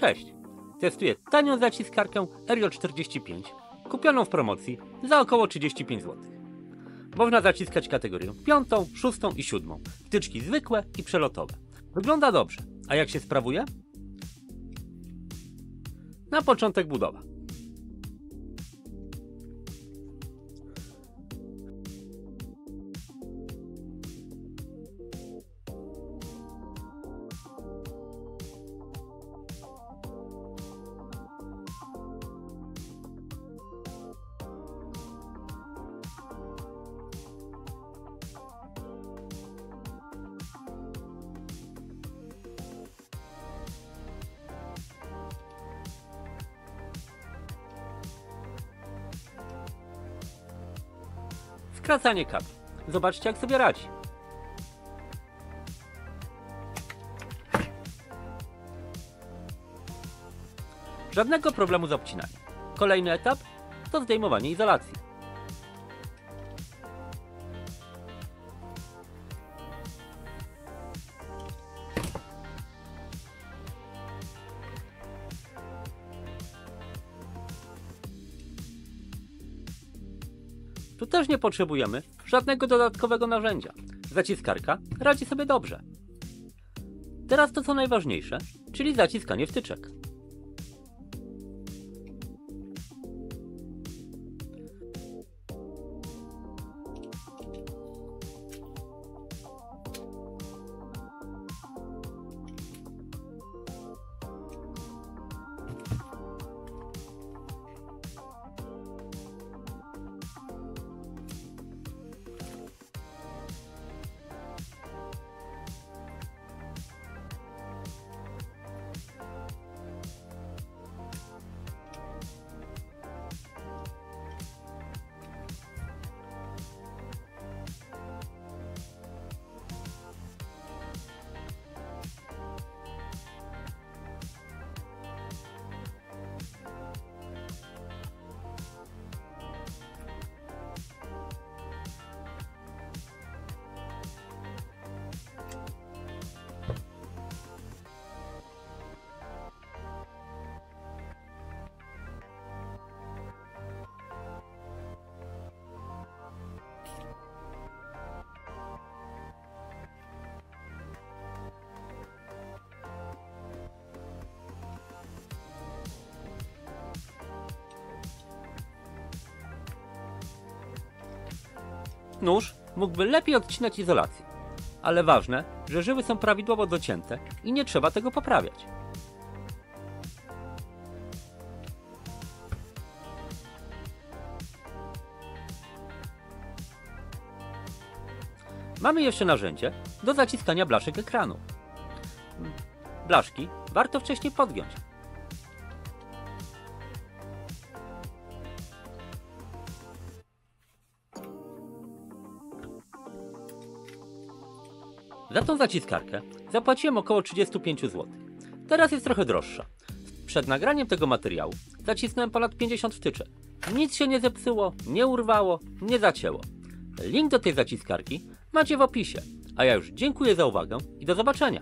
Cześć! Testuję tanią zaciskarkę RJ45, kupioną w promocji za około 35 zł. Można zaciskać kategorię 5, 6 i 7, wtyczki zwykłe i przelotowe. Wygląda dobrze, a jak się sprawuje? Na początek budowa. Skracanie kabli. Zobaczcie, jak sobie radzi. Żadnego problemu z obcinaniem. Kolejny etap to zdejmowanie izolacji. Tu też nie potrzebujemy żadnego dodatkowego narzędzia. Zaciskarka radzi sobie dobrze. Teraz to co najważniejsze, czyli zaciskanie wtyczek. Nóż mógłby lepiej odcinać izolację, ale ważne, że żyły są prawidłowo docięte i nie trzeba tego poprawiać. Mamy jeszcze narzędzie do zaciskania blaszek ekranu. Blaszki warto wcześniej podgiąć. Za tą zaciskarkę zapłaciłem około 35 zł. Teraz jest trochę droższa. Przed nagraniem tego materiału zacisnąłem ponad 50 wtyczek. Nic się nie zepsuło, nie urwało, nie zacięło. Link do tej zaciskarki macie w opisie. A ja już dziękuję za uwagę i do zobaczenia.